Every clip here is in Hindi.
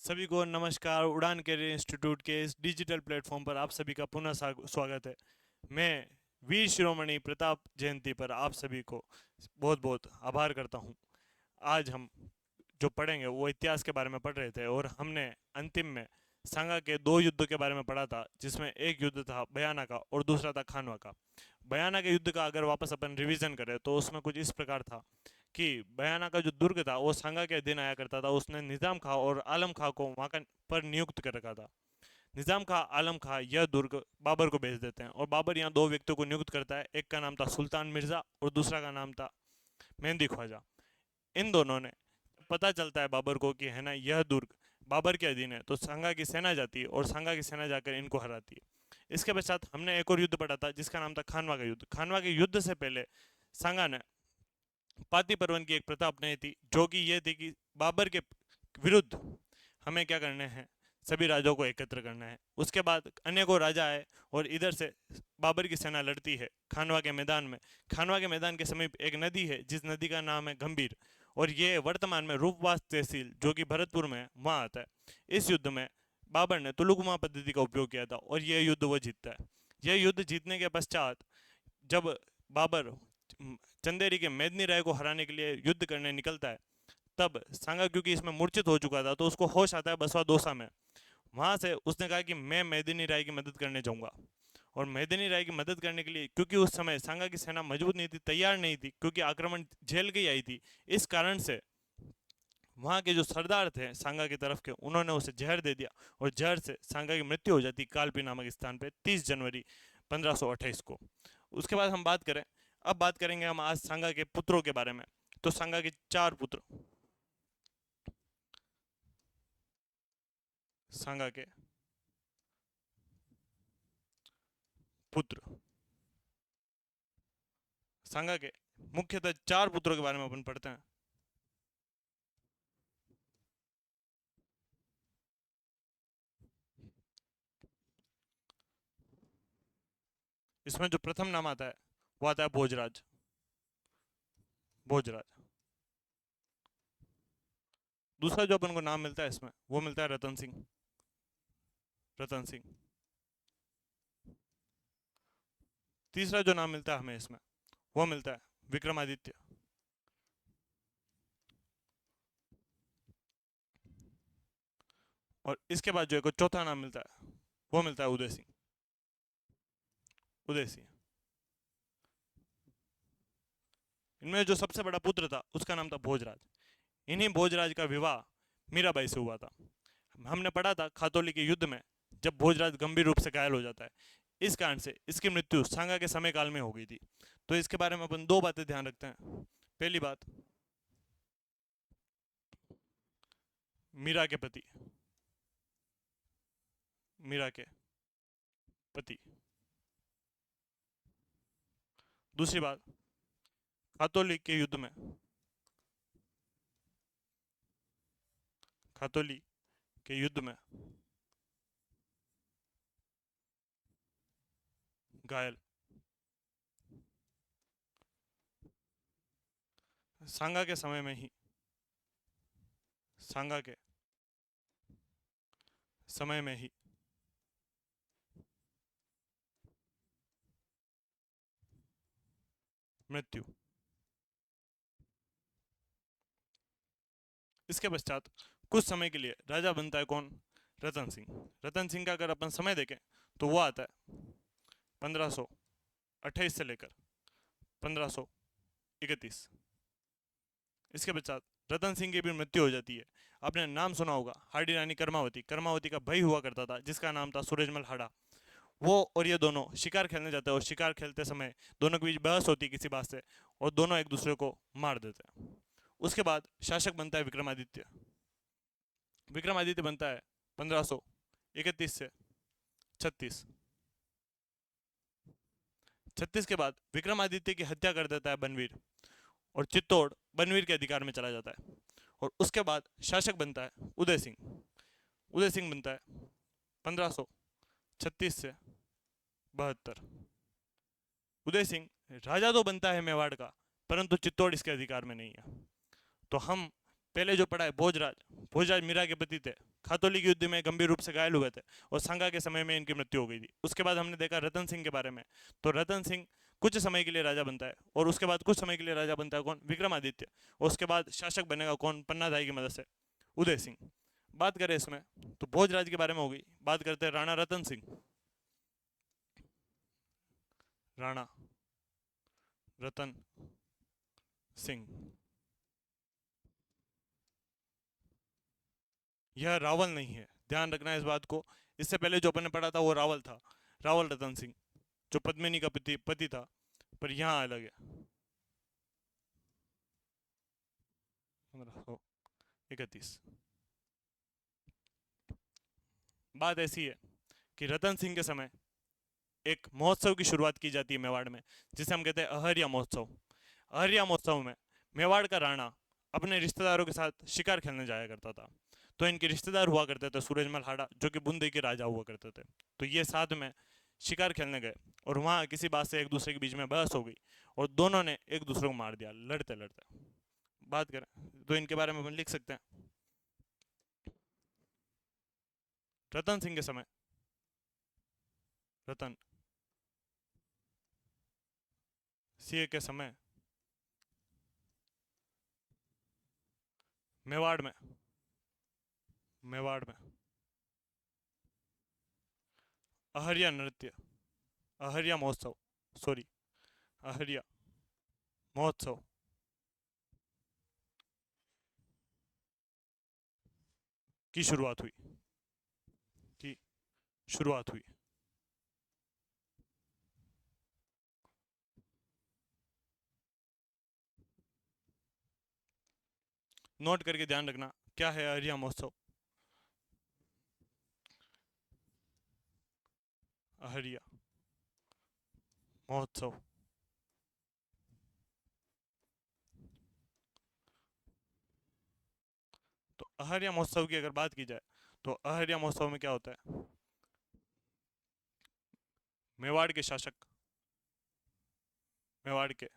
सभी को नमस्कार। उड़ान कैरियर इंस्टीट्यूट के इस डिजिटल प्लेटफॉर्म पर आप सभी का पुनः स्वागत है। मैं वीर शिरोमणि प्रताप जयंती पर आप सभी को बहुत बहुत आभार करता हूं। आज हम जो पढ़ेंगे वो इतिहास के बारे में पढ़ रहे थे और हमने अंतिम में सांगा के दो युद्धों के बारे में पढ़ा था, जिसमें एक युद्ध था बयाना का और दूसरा था खानवा का। बयाना के युद्ध का अगर वापस अपन रिवीजन करें तो उसमें कुछ इस प्रकार था कि बयाना का जो दुर्ग था वो सांगा के अधीन आया करता था। उसने निज़ाम खां और आलम खां को वहाँ का पर नियुक्त कर रखा था। निज़ाम खां आलम खां यह दुर्ग बाबर को भेज देते हैं और बाबर यहाँ दो व्यक्तियों को नियुक्त करता है। एक का नाम था सुल्तान मिर्ज़ा और दूसरा का नाम था मेहंदी ख्वाजा। इन दोनों ने पता चलता है बाबर को कि है ना यह दुर्ग बाबर के अधीन है, तो सांगा की सेना जाती है और सांगा की सेना जाकर इनको हराती है। इसके पश्चात हमने एक और युद्ध पढ़ा था जिसका नाम था खानवा का युद्ध। खानवा के युद्ध से पहले सांगा ने पाती परवन की एक प्रथा अपनाई थी, जो कि यह थी कि बाबर के विरुद्ध हमें क्या करना है, सभी राजाओं को एकत्र करना है। उसके बाद अनेकों राजा आए और इधर से बाबर की सेना लड़ती है खानवा के मैदान में। खानवा के मैदान के समीप एक नदी है जिस नदी का नाम है गंभीर, और ये वर्तमान में रूपवास तहसील जो कि भरतपुर में है वहाँ आता है। इस युद्ध में बाबर ने तुलुकुमा पद्धति का उपयोग किया था और यह युद्ध वो जीतता है। यह युद्ध जीतने के पश्चात जब बाबर चंदेरी के मेदनी राय को हराने के लिए युद्ध करने निकलता है, तब सांगा क्योंकि इसमें मूर्छित हो चुका था तो उसको होश आता है बसवा दोसा में। वहां से उसने कहा कि मैं मेदिनी राय की मदद करने जाऊंगा। और मेदिनी राय की मदद करने के लिए, क्योंकि उस समय सांगा की सेना मजबूत नहीं थी, तैयार नहीं थी, क्योंकि आक्रमण झेल के आई थी, इस कारण से वहां के जो सरदार थे सांगा की तरफ के, उन्होंने उसे जहर दे दिया और जहर से सांगा की मृत्यु हो जाती कालपी नामक स्थान पे 30 जनवरी 1528 को। उसके बाद हम बात करें, अब बात करेंगे हम आज सांगा के पुत्रों के बारे में। तो सांगा के चार पुत्र, सांगा के पुत्र, सांगा के मुख्यतः चार पुत्रों के बारे में अपन पढ़ते हैं। इसमें जो प्रथम नाम आता है वो आता है भोजराज। भोजराज। दूसरा जो अपन को नाम मिलता है इसमें वो मिलता है रतन सिंह। रतन सिंह। तीसरा जो नाम मिलता है हमें इसमें वो मिलता है विक्रमादित्य। और इसके बाद जो एक चौथा नाम मिलता है वो मिलता है उदय सिंह। उदय सिंह। इनमें जो सबसे बड़ा पुत्र था उसका नाम था भोजराज। इन्हीं भोजराज का विवाह मीराबाई से हुआ था। हमने पढ़ा था खातौली के युद्ध में जब भोजराज गंभीर रूप से घायल हो जाता है, इस कारण से इसकी मृत्यु सांगा के समय काल में हो गई थी। तो इसके बारे में अपन दो बातें ध्यान रखते हैं। पहली बात, मीरा के पति, मीरा के पति। दूसरी बात, खातौली के युद्ध में, खातौली के युद्ध में घायल सांगा के समय में ही, सांगा के समय में ही मृत्यु। इसके पश्चात कुछ समय के लिए राजा बनता है कौन? रतन सिंह। रतन सिंह का अगर अपन समय देखें तो वो आता है 1528 से लेकर 1531। इसके पश्चात रतन सिंह की भी मृत्यु हो जाती है। आपने नाम सुना होगा हाडी रानी कर्मावती। कर्मावती का भाई हुआ करता था जिसका नाम था सूरजमल हाड़ा। वो और ये दोनों शिकार खेलने जाते हैं और शिकार खेलते समय दोनों के बीच बहस होती है किसी बात से, और दोनों एक दूसरे को मार देते हैं। उसके बाद शासक बनता है विक्रमादित्य। विक्रमादित्य बनता है 1531 से 36। 36 के बाद विक्रमादित्य की हत्या कर देता है बनवीर, और चित्तौड़ बनवीर के अधिकार में चला जाता है। और उसके बाद शासक बनता है उदय सिंह। उदय सिंह बनता है 1536 से 72। उदय सिंह राजा तो बनता है मेवाड़ का, परंतु चित्तौड़ इसके अधिकार में नहीं है। तो हम पहले जो पढ़ा है भोजराज, भोजराज मीरा के पति थे, खातौली के युद्ध में गंभीर रूप से घायल हुए थे और सांगा के समय में इनकी मृत्यु हो गई थी। उसके बाद हमने देखा रतन सिंह के बारे में। तो रतन सिंह कुछ समय के लिए राजा बनता है, और उसके बाद कुछ समय के लिए राजा बनता है कौन, विक्रमादित्य। और उसके बाद शासक बनेगा कौन, पन्नाधाई की मदद से, उदय सिंह। बात करें इसमें तो भोजराज के बारे में हो गई। बात करते हैं राणा रतन सिंह। राणा रतन सिंह, यह रावल नहीं है, ध्यान रखना इस बात को। इससे पहले जो अपन ने पढ़ा था वो रावल था, रावल रतन सिंह, जो पद्मिनी का पति था, पर यहाँ अलग है। 1531। बात ऐसी है कि रतन सिंह के समय एक महोत्सव की शुरुआत की जाती है मेवाड़ में, जिसे हम कहते हैं अहरिया महोत्सव। अहरिया महोत्सव में मेवाड़ का राणा अपने रिश्तेदारों के साथ शिकार खेलने जाया करता था। तो इनके रिश्तेदार हुआ करते थे सूरजमल हाड़ा, जो कि बूंदी के राजा हुआ करते थे। तो ये साथ में शिकार खेलने गए, और वहाँ किसी बात से एक दूसरे के बीच में बहस हो गई, और दोनों ने एक दूसरे को मार दिया लड़ते लड़ते। बात करें तो इनके बारे में अपन लिख सकते हैं, रतन सिंह के समय, रतन सिंह के समय मेवाड़ में, मेवाड़ में अहरिया नृत्य, अहरिया महोत्सव, सॉरी, अहरिया महोत्सव की शुरुआत हुई, की शुरुआत हुई। नोट करके ध्यान रखना क्या है अहरिया महोत्सव। अहरिया महोत्सव, तो अहरिया महोत्सव की अगर बात की जाए तो अहरिया महोत्सव में क्या होता है, मेवाड़ के शासक, मेवाड़ के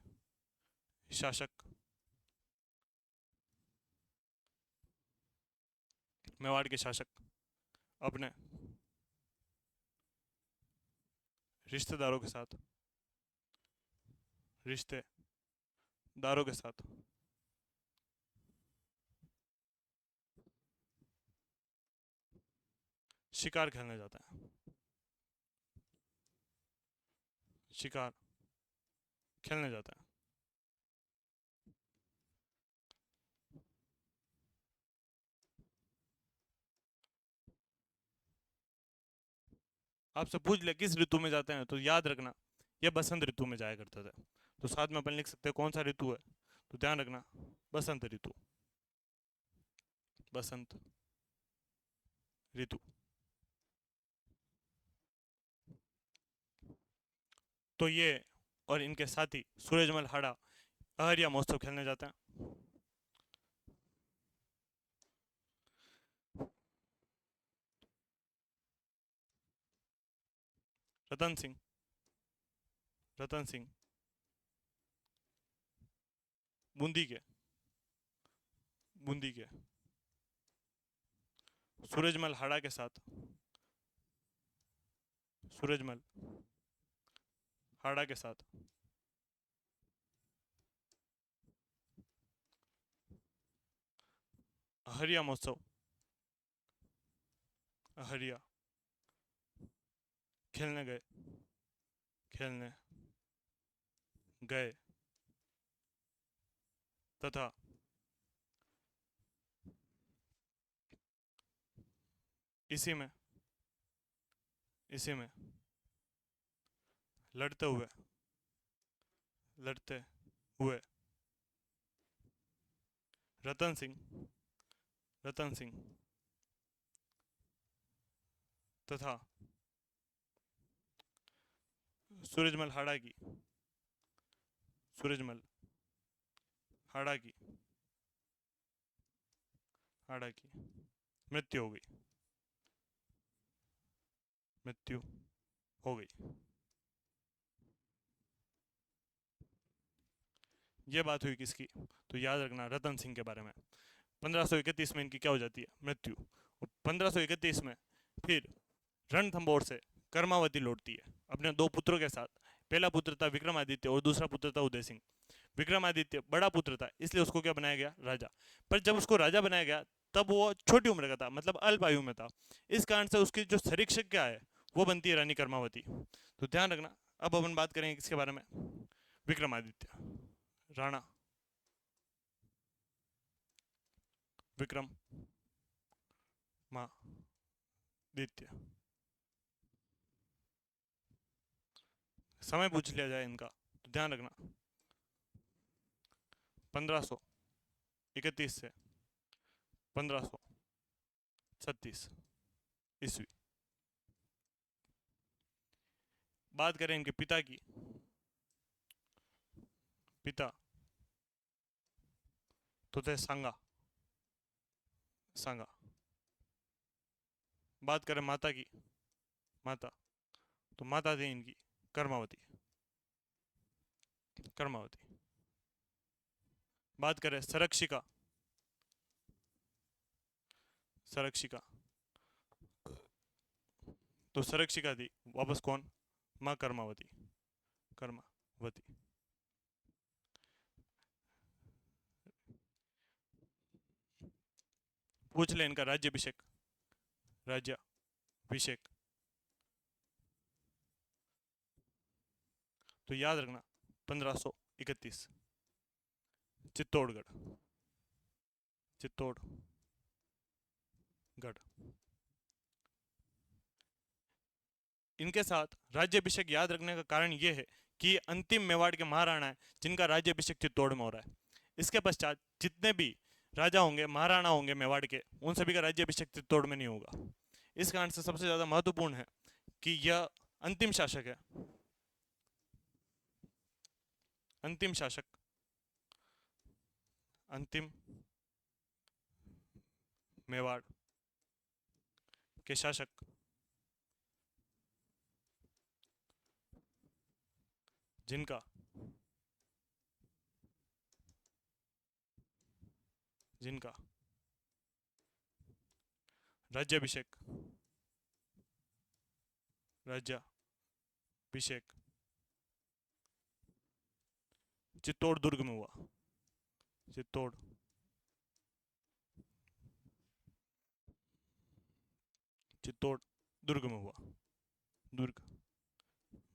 शासक, मेवाड़ के शासक अपने रिश्तेदारों के साथ, रिश्तेदारों के साथ शिकार खेलने जाता है, शिकार खेलने जाता है। आपसे पूछ ले किस ऋतु में जाते हैं, तो याद रखना ये बसंत ऋतु में जाया करते थे। तो साथ में अपन लिख सकते हैं कौन सा ऋतु है, तो ध्यान रखना बसंत ऋतु, बसंत ऋतु। तो ये और इनके साथी सूरजमल हाड़ा अहरिया महोत्सव खेलने जाते हैं। रतन सिंह, रतन सिंह बूंदी के, बूंदी के सूरजमल हाड़ा के साथ, सूरजमल हाड़ा के साथ अहरिया महोत्सव, अहरिया खेलने गए, खेलने गए, तथा इसी में, इसी में लड़ते हुए, लड़ते हुए रतन सिंह, रतन सिंह तथा सूरजमल हाड़ा की, सूरजमल हाड़ा की, हाड़ा की मृत्यु हो गई, मृत्यु हो गई। ये बात हुई किसकी, तो याद रखना रतन सिंह के बारे में। 1531 में इनकी क्या हो जाती है, मृत्यु। और 1531 में फिर रणथंभौर से कर्मावती लौटती है अपने दो पुत्रों के साथ। पहला पुत्र था विक्रमादित्य और दूसरा पुत्र था उदय सिंह। विक्रमादित्य बड़ा पुत्र था, इसलिए उसको क्या बनाया गया, राजा। पर जब उसको राजा बनाया गया तब वो छोटी उम्र का था, मतलब अल्प आयु में था। इस कारण से उसकी जो सरीक्षक क्या है वो बनती है रानी कर्मावती। तो ध्यान रखना। अब अपन बात करेंगे किसके बारे में, विक्रमादित्य, राणा विक्रम मादित्य। समय पूछ लिया जाए इनका तो ध्यान रखना, 1531 से 1536 ईस्वी। बात करें इनके पिता की, पिता तो थे सांगा, सांगा। बात करें माता की, माता तो माता थी इनकी कर्मावती, कर्मावती। बात करें संरक्षिका, संरक्षिका तो संरक्षिका थी वापस कौन, माँ कर्मावती, कर्मावती। पूछ ले इनका राज्याभिषेक, राज्याभिषेक तो याद रखना 1531 चित्तौड़गढ़, चित्तौड़गढ़। इनके साथ राज्याभिषेक याद रखने का कारण यह है कि ये अंतिम मेवाड़ के महाराणा है जिनका राज्याभिषेक चित्तौड़ में हो रहा है। इसके पश्चात जितने भी राजा होंगे, महाराणा होंगे मेवाड़ के, उन सभी का राज्याभिषेक चित्तौड़ में नहीं होगा। इस कारण से सबसे ज्यादा महत्वपूर्ण है कि यह अंतिम शासक है, अंतिम शासक, अंतिम मेवाड़ के शासक जिनका जिनका राज्याभिषेक, राज्याभिषेक चित्तौड़ दुर्ग में हुआ, चित्तौड़ चित्तौड़ दुर्ग में हुआ, दुर्ग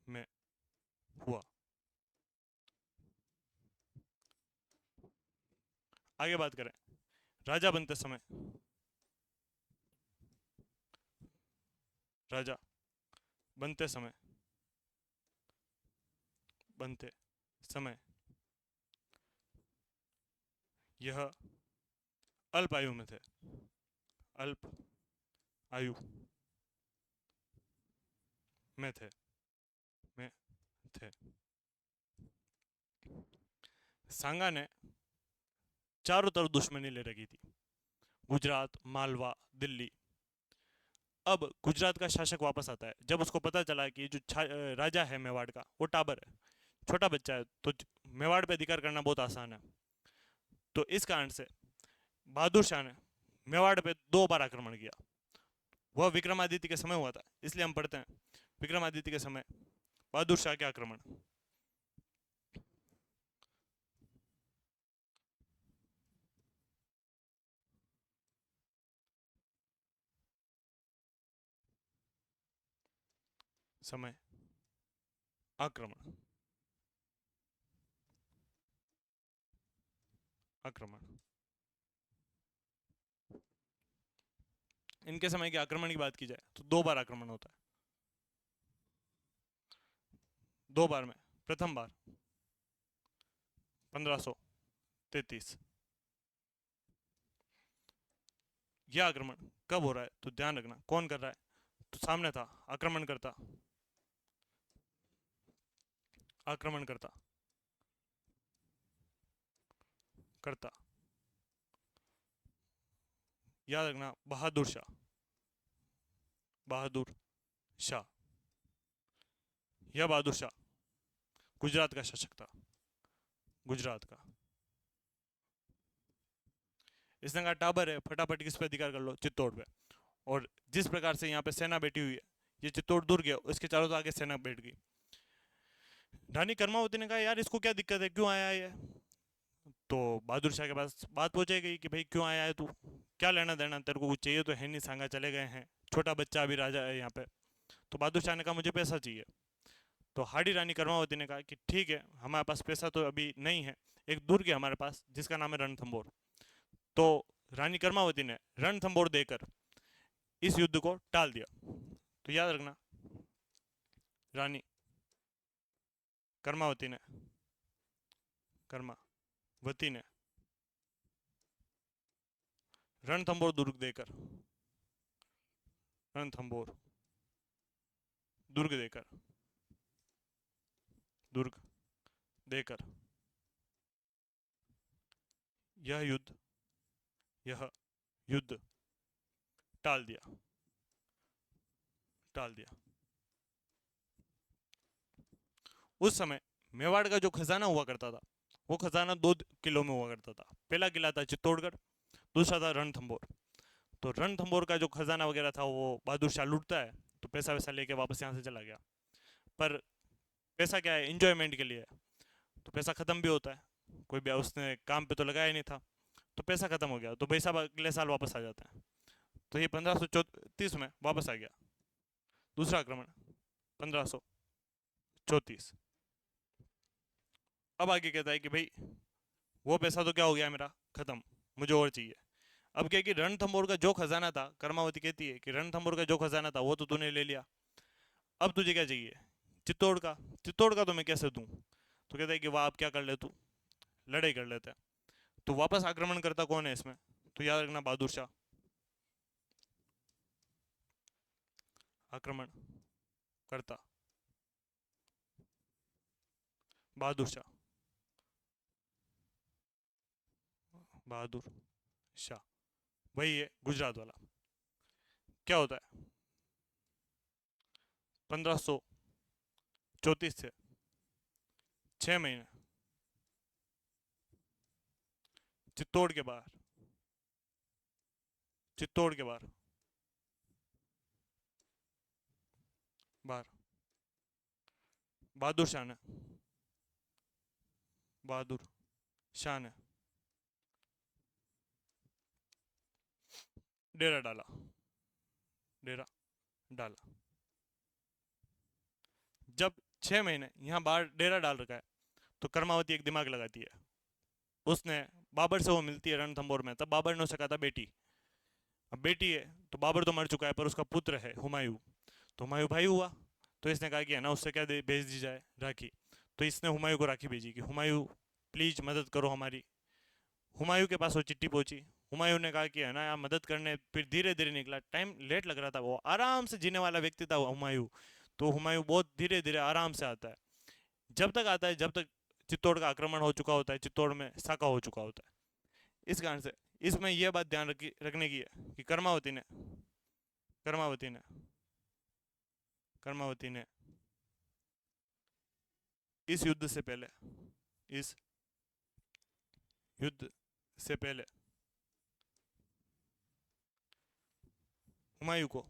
में हुआ। आगे बात करें राजा बनते समय, राजा बनते समय, बनते समय यह अल्प आयु में थे, अल्प आयु में थे, में थे। सांगा ने चारों तरफ दुश्मनी ले रखी थी, गुजरात, मालवा, दिल्ली। अब गुजरात का शासक वापस आता है जब उसको पता चला कि जो राजा है मेवाड़ का वो टाबर है, छोटा बच्चा है, तो मेवाड़ पे अधिकार करना बहुत आसान है। तो इस कारण से बहादुर शाह ने मेवाड़ पे 2 बार आक्रमण किया। वह विक्रमादित्य के समय हुआ था, इसलिए हम पढ़ते हैं विक्रमादित्य के समय बहादुर शाह के आक्रमण। समय आक्रमण, आक्रमण। इनके समय के आक्रमण की बात की जाए तो 2 बार आक्रमण होता है, 2 बार में प्रथम बार 1533। यह आक्रमण कब हो रहा है तो ध्यान रखना, कौन कर रहा है, तो सामने था आक्रमण करता, आक्रमण करता, करता। याद रखना बहादुर शाह, बहादुर शाह। यह बहादुर शाह गुजरात का शासक था, गुजरात का। इसने कहा टाबर है, फटाफट किस पे अधिकार कर लो, चित्तौड़ पे। और जिस प्रकार से यहाँ पे सेना बैठी हुई है, ये चित्तौड़ दुर्ग है, उसके चारों आगे सेना बैठ गई। रानी कर्मावती ने कहा यार इसको क्या दिक्कत है, क्यों आया है ये? तो बहादुर शाह के पास बात पहुंचाई गई कि भाई क्यों आया है तू, क्या लेना देना तेरे को, कुछ चाहिए तो है नहीं, सांगा चले गए हैं, छोटा बच्चा अभी राजा है यहाँ पे। तो बहादुर शाह ने कहा मुझे पैसा चाहिए। तो हाडी रानी कर्मावती ने कहा कि ठीक है, हमारे पास पैसा तो अभी नहीं है, एक दुर्ग है हमारे पास जिसका नाम है रणथंबोर। तो रानी कर्मावती ने रणथंबोर देकर इस युद्ध को टाल दिया। तो याद रखना, रानी कर्मावती ने कर्मावती ने रणथंबोर दुर्ग देकर रणथंबोर दुर्ग देकर दुर्ग देकर यह युद्ध यह युद्ध टाल दिया टाल दिया। उस समय मेवाड़ का जो खजाना हुआ करता था, वो खजाना दो किलों में हुआ करता था। पहला किला था चित्तौड़गढ़, दूसरा था रणथंबोर। तो रणथंबोर का जो खजाना वगैरह था वो बहादुर शाह लूटता है, तो पैसा वैसा लेके वापस यहाँ से चला गया। पर पैसा क्या है, इंजॉयमेंट के लिए है, तो पैसा खत्म भी होता है, कोई भी उसने काम पे तो लगाया नहीं था, तो पैसा खत्म हो गया। तो भाई साहब अगले साल वापस आ जाते हैं। तो ये 1534 में वापस आ गया, दूसरा आक्रमण 1534। अब आगे कहता है कि भाई वो पैसा तो क्या हो गया मेरा, खत्म, मुझे और चाहिए। अब क्या कि रणथंबोर का जो खजाना था, कर्मावती कहती है कि रणथंबोर का जो खजाना था वो तो तूने ले लिया, अब तुझे क्या चाहिए, चित्तौड़ का। चित्तौड़ का तो मैं कैसे दूं? तो कहता है कि वाह, आप क्या कर ले तू, लड़ाई कर लेते हैं। तो वापस आक्रमण करता कौन है इसमें? तो याद रखना, बहादुर शाह आक्रमण करता, बहादुर शाह बहादुर शाह, वही है गुजरात वाला। क्या होता है, 1534 से 6 महीने चित्तौड़ के बाहर चित्तौड़ के बाहर बाहर बहादुर शाह ने बहादुर शाह ने डेरा डाला डेरा डाला। जब 6 महीने यहाँ बाहर डेरा डाल रखा है, तो कर्मावती एक दिमाग लगाती है। उसने बाबर से वो मिलती है रणथंबोर में, तब बाबर ने उसे कहा था बेटी। अब बेटी है तो बाबर तो मर चुका है, पर उसका पुत्र है हुमायूं, तो हुमायूं भाई हुआ। तो इसने कहा कि है ना, उससे क्या भेज दी जाए, राखी। तो इसने हुमायूं को राखी भेजी कि हुमायूं प्लीज मदद करो हमारी। हुमायूं के पास वो चिट्ठी पहुंची। हुमायूं ने कहा कि है ना यार मदद करने, फिर धीरे धीरे निकला, टाइम लेट लग रहा था, वो आराम से जीने वाला व्यक्ति था हुमायूं। तो हुमायूं बहुत धीरे धीरे आराम से आता है, जब तक आता है जब तक चित्तौड़ का आक्रमण हो चुका होता है, चित्तौड़ में साका हो चुका होता है। इस कारण से इसमें यह बात ध्यान रखने की है कि कर्मावती ने कर्मावती ने इस युद्ध से पहले इस युद्ध से पहले हुमायूं को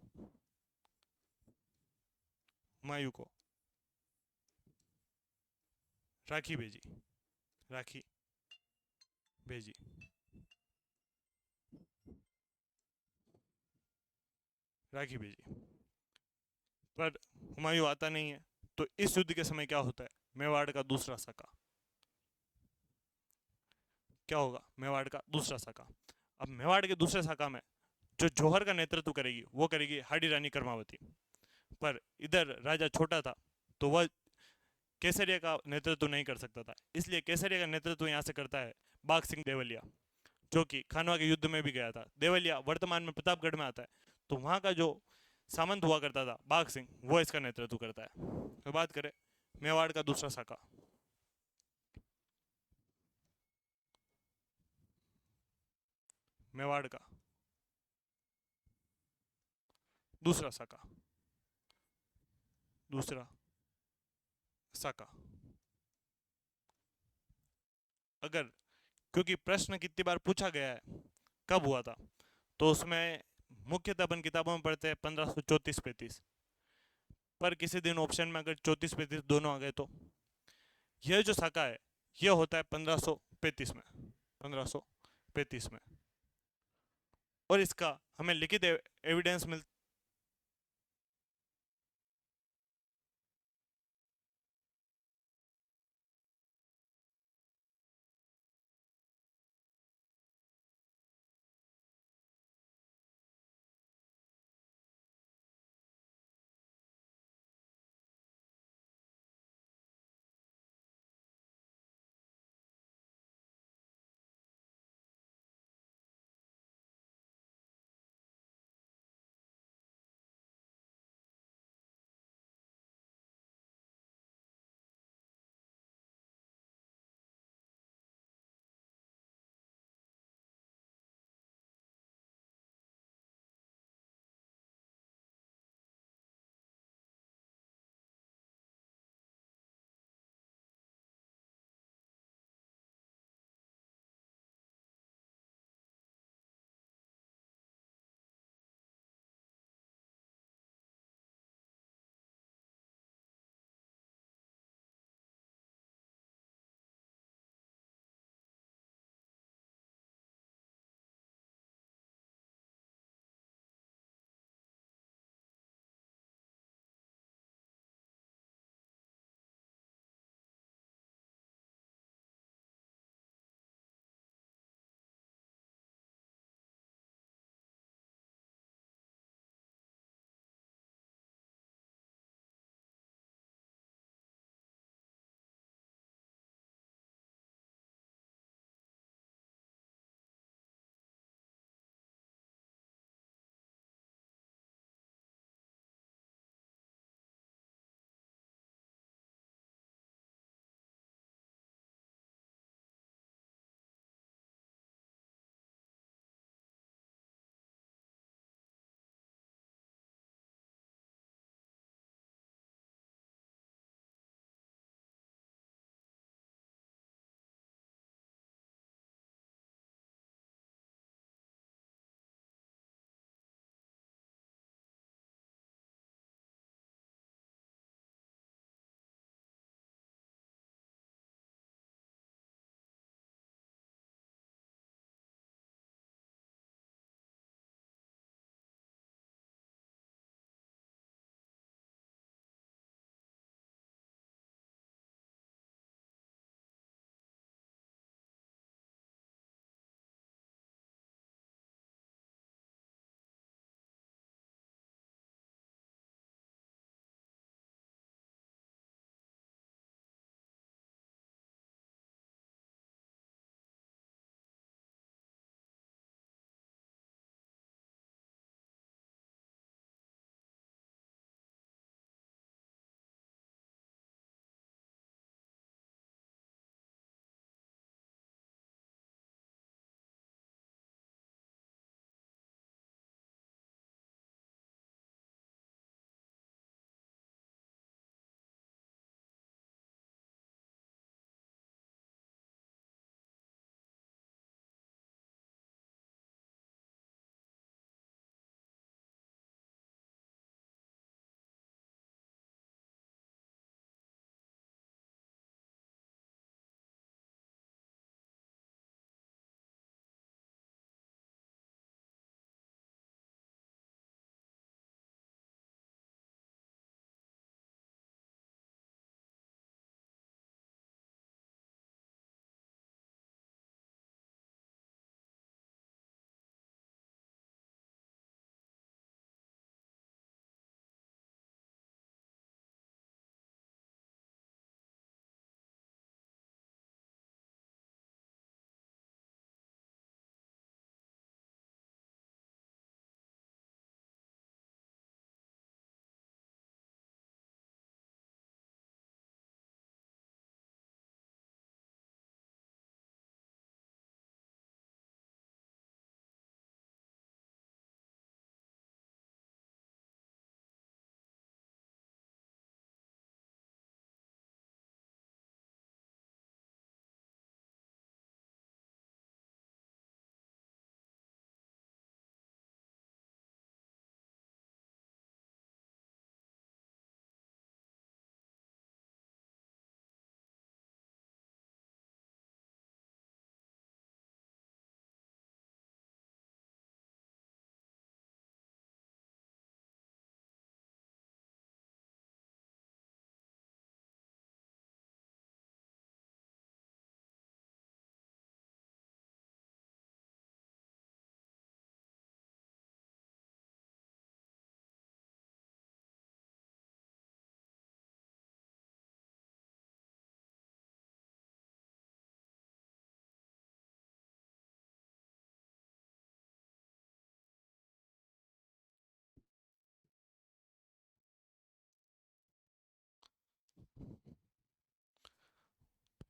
हुमायूं को राखी भेजी राखी भेजी राखी भेजी। पर हुमायूं आता नहीं है। तो इस युद्ध के समय क्या होता है, मेवाड़ का दूसरा साका। क्या होगा, मेवाड़ का दूसरा साका। अब मेवाड़ के दूसरे साका में जो जौहर का नेतृत्व करेगी वो करेगी हाडी रानी कर्मावती। पर इधर राजा छोटा था, तो वह केसरिया का नेतृत्व नहीं कर सकता था, इसलिए केसरिया का नेतृत्व यहाँ से करता है बाघ सिंह देवलिया, जो कि खानवा के युद्ध में भी गया था। देवलिया वर्तमान में प्रतापगढ़ में आता है। तो वहाँ का जो सामंत हुआ करता था बाघ सिंह, वो इसका नेतृत्व करता है। तो बात करें मेवाड़ का दूसरा साका। मेवाड़ का दूसरा साका दूसरा साका। अगर, क्योंकि प्रश्न कितनी बार पूछा गया है, कब हुआ था? तो उसमें मुख्यतः अपन किताबों में पढ़ते हैं 1534-35, पर किसी दिन ऑप्शन में अगर 34-35 दोनों आ गए तो यह जो सका है यह होता है 1535 में, 1535 में। और इसका हमें लिखित एविडेंस मिल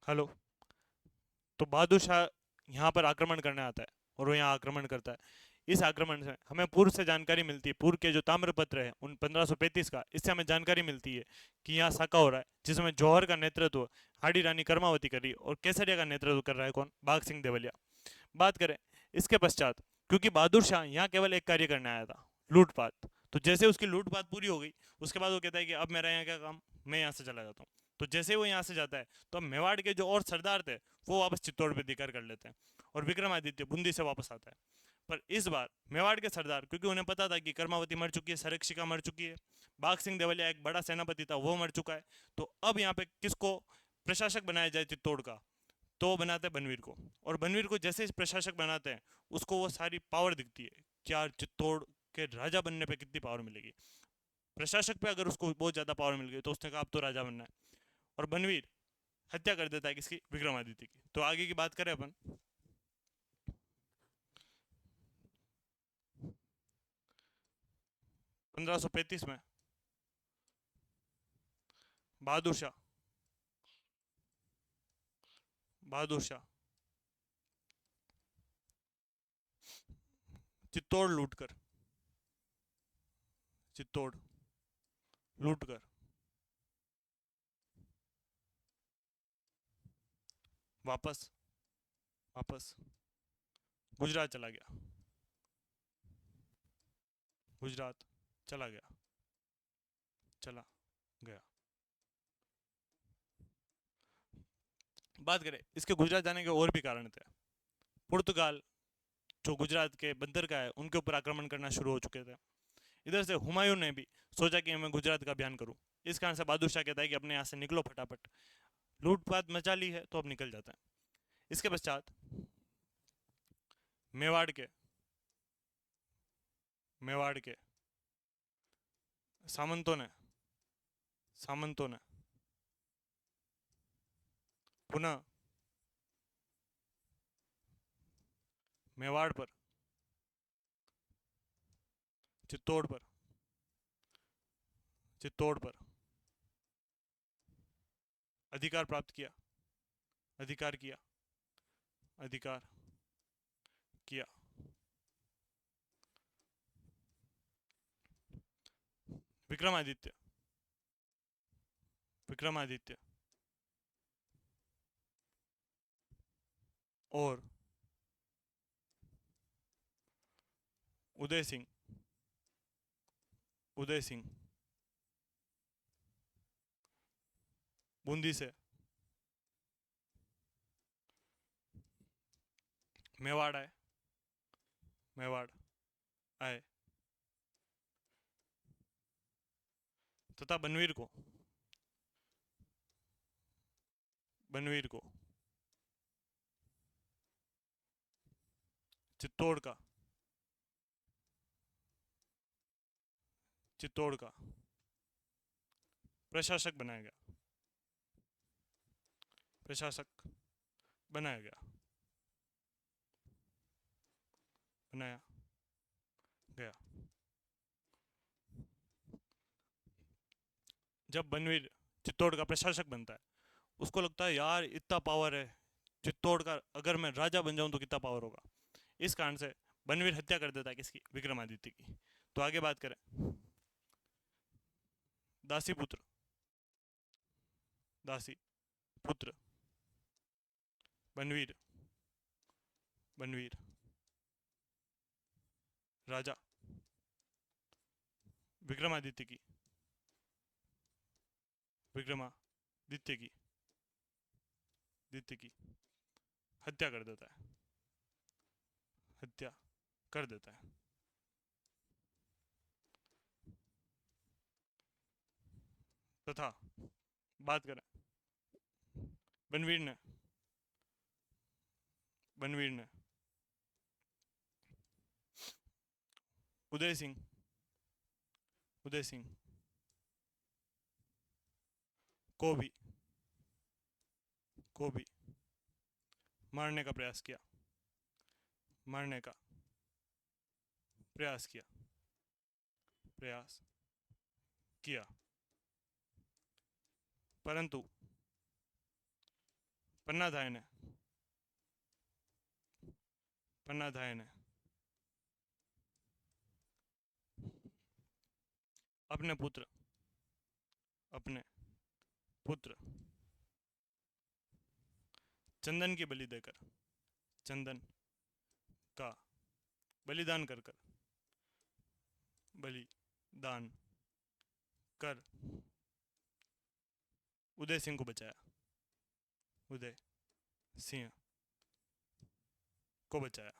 हेलो। तो बहादुर शाह यहाँ पर आक्रमण करने आता है और वो यहाँ आक्रमण करता है। इस आक्रमण से हमें पूर्व से जानकारी मिलती है, पूर्व के जो ताम्रपत्र है उन 1535 का, इससे हमें जानकारी मिलती है कि यहाँ साका हो रहा है, जिसमें जौहर का नेतृत्व हाडी रानी कर्मावती कर रही है और केसरिया का नेतृत्व कर रहा है कौन, बाघ सिंह देवलिया। बात करें इसके पश्चात, क्योंकि बहादुर शाह यहाँ केवल एक कार्य करने आया था, लूटपाट। तो जैसे उसकी लूटपाट पूरी हो गई, उसके बाद वो कहता है कि अब मेरा यहाँ क्या काम, मैं यहाँ से चला जाता हूँ। तो जैसे वो यहाँ से जाता है तो अब मेवाड़ के जो और सरदार थे वो वापस चित्तौड़ पर अधिकार कर लेते हैं और विक्रमादित्य बूंदी से वापस आता है। पर इस बार मेवाड़ के सरदार, क्योंकि उन्हें पता था कि कर्मावती मर चुकी है, सरक्षिका मर चुकी है, बाघ सिंह देवलिया एक बड़ा सेनापति था वो मर चुका है, तो अब यहाँ पे किसको प्रशासक बनाया जाए चित्तौड़ का, तो वो बनाते हैं बनवीर को। और बनवीर को जैसे ही प्रशासक बनाते हैं उसको वो सारी पावर दिखती है कि यार चित्तौड़ के राजा बनने पे कितनी पावर मिलेगी। प्रशासक पे अगर उसको बहुत ज़्यादा पावर मिल गई तो उसने कहा अब तो राजा बनना है, और बनवीर हत्या कर देता है किसकी, विक्रमादित्य की। तो आगे की बात करें अपन, 1535 में बहादुर शाह बहादुर शाह चित्तौड़ लूटकर चित्तौड़ लूटकर वापस वापस गुजरात चला गया, गुजरात चला गया, चला गया। बात करें इसके गुजरात जाने के और भी कारण थे। पुर्तगाल जो गुजरात के बंदर का है उनके ऊपर आक्रमण करना शुरू हो चुके थे। इधर से हुमायूं ने भी सोचा कि मैं गुजरात का अभियान करूं। इस कारण से बहादुर शाह कहता है कि अपने यहाँ से निकलो फटाफट, लूटपाट मचा ली है तो अब निकल जाता है। इसके पश्चात मेवाड़ के मेवाड़ के सामंतों ने सामंतों ने पुनः मेवाड़ पर, चित्तौड़ पर चित्तौड़ पर अधिकार प्राप्त किया, अधिकार किया, अधिकार किया। विक्रमादित्य विक्रमादित्य और उदय सिंह उदय सिंह बूंदी से मेवाड़ आए, मेवाड़ आए तथा बनवीर को चित्तौड़ का चित्तौड़ का प्रशासक बनाया गया, प्रशासक बनाया गया, बनाया गया। जब बनवीर चित्तौड़ का प्रशासक बनता है उसको लगता है यार इतना पावर है चित्तौड़ का, अगर मैं राजा बन जाऊं तो कितना पावर होगा। इस कारण से बनवीर हत्या कर देता है किसकी, विक्रमादित्य की। तो आगे बात करें, दासी पुत्र दासी पुत्र बनवीर बनवीर राजा विक्रमादित्य की विक्रमादित्य की दित्य की हत्या कर देता है, हत्या कर देता है। तथा बात करें बनवीर ने बनवीर ने उदय सिंह उदय सिंह को भी को भी मारने का प्रयास किया, मारने का प्रयास किया, प्रयास किया। परंतु पन्नाधाय ने अपने पुत्र चंदन की बलि देकर, चंदन का बलिदान बलिदान कर उदय सिंह को बचाया, उदय सिंह को बचाया।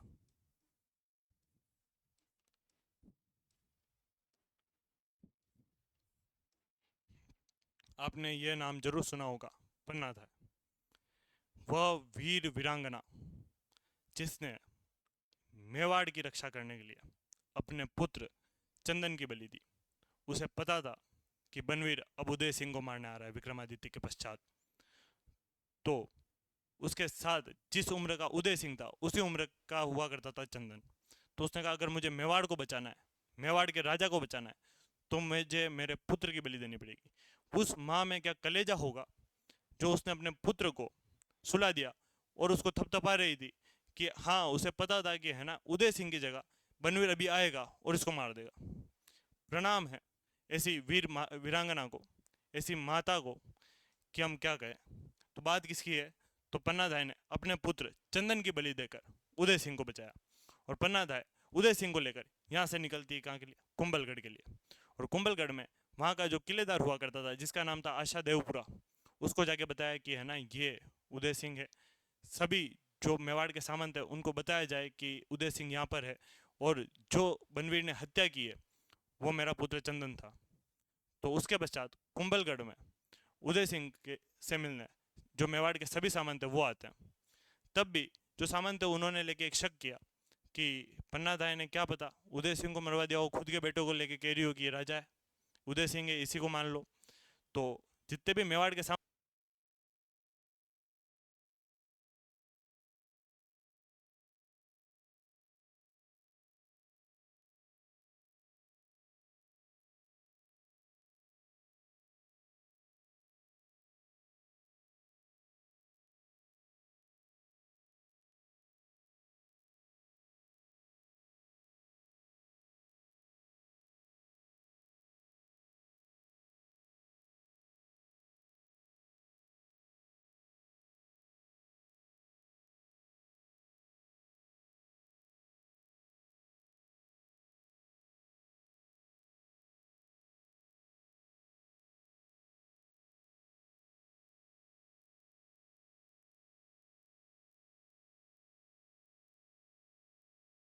आपने यह नाम जरूर सुना होगा, पन्नाधाय। वह वीर वीरांगना जिसने मेवाड़ की रक्षा करने के लिए अपने पुत्र चंदन की बलि दी। उसे पता था कि बनवीर अब उदय सिंह को मारने आ रहा है विक्रमादित्य के पश्चात। तो उसके साथ जिस उम्र का उदय सिंह था उसी उम्र का हुआ करता था चंदन। तो उसने कहा अगर मुझे मेवाड़ को बचाना है, मेवाड़ के राजा को बचाना है, तो मुझे मेरे पुत्र की बलि देनी पड़ेगी। उस माँ में क्या कलेजा होगा जो उसने अपने पुत्र को सुला दिया और उसको थपथपा रही थी कि हाँ, उसे पता था कि है ना उदय सिंह की जगह बनवीर अभी आएगा और इसको मार देगा। प्रणाम है ऐसी वीरांगना को, ऐसी माता को कि हम क्या कहें। तो बात किसकी है? तो पन्नाधाय ने अपने पुत्र चंदन की बलि देकर उदय सिंह को बचाया। और पन्नाधाय उदय सिंह को लेकर यहाँ से निकलती है कहाँ के लिए? कुंभलगढ़ के लिए। और कुंभलगढ़ में वहाँ का जो किलेदार हुआ करता था जिसका नाम था आशा देवपुरा, उसको जाके बताया कि है ना ये उदय सिंह है। सभी जो मेवाड़ के सामंत है उनको बताया जाए कि उदय सिंह यहाँ पर है और जो बनवीर ने हत्या की है वो मेरा पुत्र चंदन था। तो उसके पश्चात कुंभलगढ़ में उदय सिंह के से मिलने जो मेवाड़ के सभी सामंत है वो आते हैं। तब भी जो सामंत है उन्होंने लेके एक शक किया कि पन्नाधाय ने क्या पता उदय सिंह को मरवा दिया हो, खुद के बेटों को लेके कह रही हो कि ये राजा है, उदय सिंह है, इसी को मान लो। तो जितने भी मेवाड़ के